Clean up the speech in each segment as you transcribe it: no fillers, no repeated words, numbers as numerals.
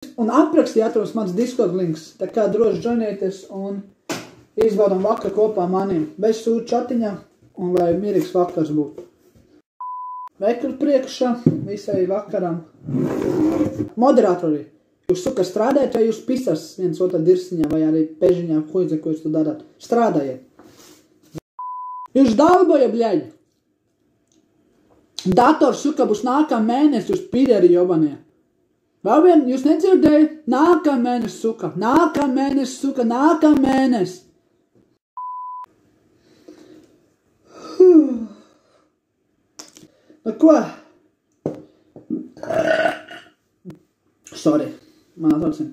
Un aprakstī atrodas mans Discord links. Tā kā droši joinieties un izbaudam vakaru kopā manim. Bez sūta čatiņā un lai mierīgs vakars būtu. Vekru priekšā visai vakaram. Moderatori, jūs suka strādājat vai jūs pisas viens otrā dirsiņā vai arī pežiņā, ko jūs tu darāt? Strādājiet. Jūs dalboja, bļaļ. Dators, suka, būs nākam mēnesi, jūs pideri jobanie. Vēl vien, jūs nedzirdēji? Nākam mēnesi, suka, nākam mēnesi, suka, nākam mēnesi. Nu ko? Sorry, man atraucina.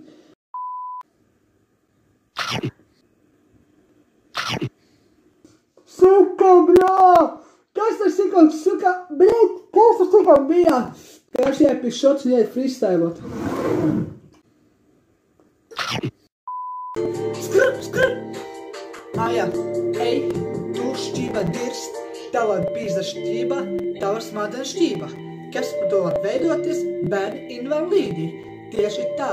Suka, bļā! Kas tas tikko, suka, bļēt, kas tas tikko bija? Kāds iepis šots un iet freestylot. Skrup! Maja, ej, tu šķība dirst, tava pīzda šķība, tava smadena šķība. Kas par to var veidoties? Bērni invalīdi. Tieši tā.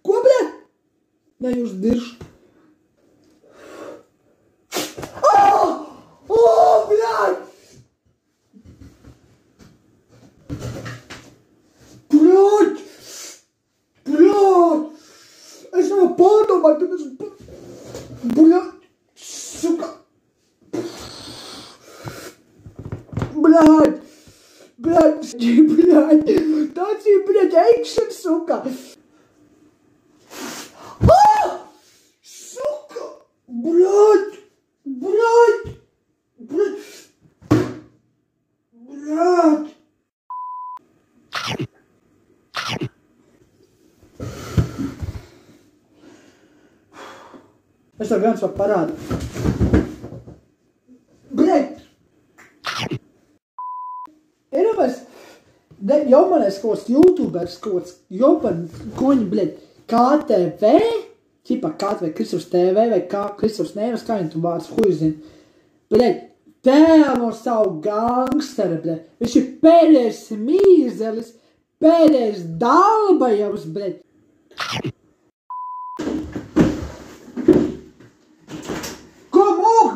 Ko, bļē? Ne jūs diršu. Es nevaru pārdomāt, suka. Bļāļ. Tāds ir, bļaļ, eikšana, suka. Suka. Bļāļ. Es tev viens var parādīt. Bļaļ! Eiropais, jomanais kods, YouTubers kods, koņi, bļaļ, KTV, ķipa KTV, Kristofs TV vai Kristofs Nevis, kā viņu tu vārds, huj zini. Bļaļ, tēlo savu gangsteri, bļaļ, viņš ir pēdējais mīzelis, pēdējais dalbajavs, bļaļ.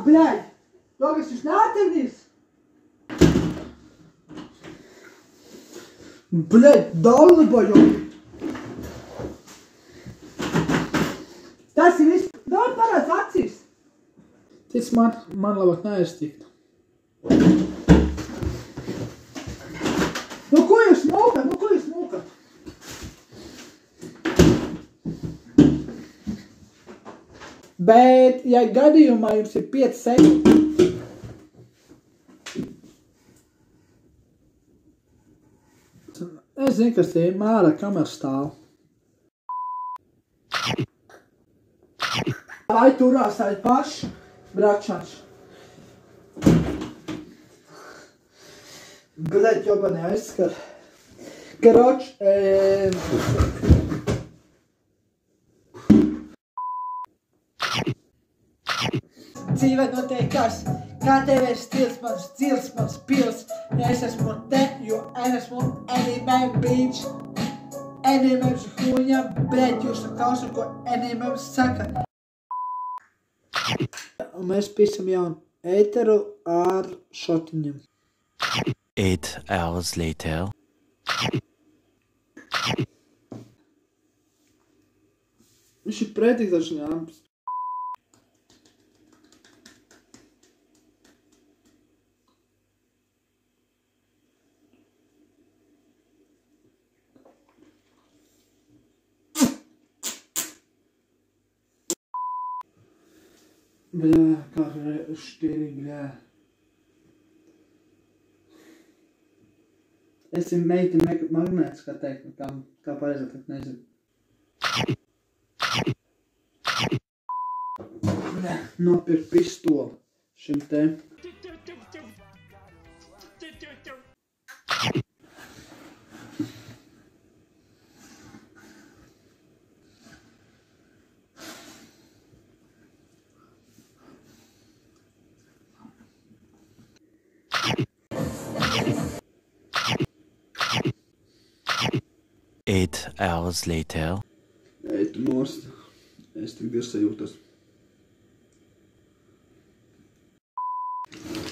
Bļaļ! Logas jūs neatradīs? Bļaļ, dalbajo! Tas ir viss. Dod parāds acīs. Tic man labāk neaiztikt. Nu ko jūs mūkat? Bet, ja gadījumā jums ir 5 sekundes, es zinu, kas tie ir mērā, kamēr stāv. Vai turās arī paši, bračač. Bļaļ, jobani aizskar. Karoč, dzīvē notiekās, KTV stils mans pils. Es esmu te, jo es esmu Anime Beach. Animems huņa, bļaļ, jūs klausu, ko Animems saka. Un mēs pisam jaunu ēteru ar šotiņiem. 8 hours later. Viņš ir pretīgi taču jāmas. Bļā, kā štīri, bļā. Esi meiti magnēts, kā teikt, kā pareizāk, tak nezinu. Nopirkt pistoli šim te. 8 hours later. Ej, tu nost. Es tik dievs sajūtos.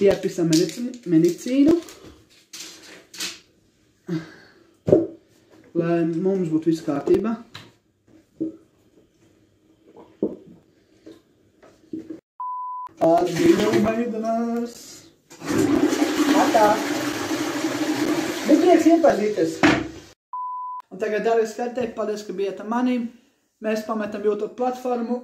Iepisam medicīnu. Lai mums būtu viss kārtībā. Atbildēšanās. Atā. Bet prieks iepazīties. Un tagad, darbie skatītāji, paldies, ka bijāt ar mani. Mēs pametam YouTube platformu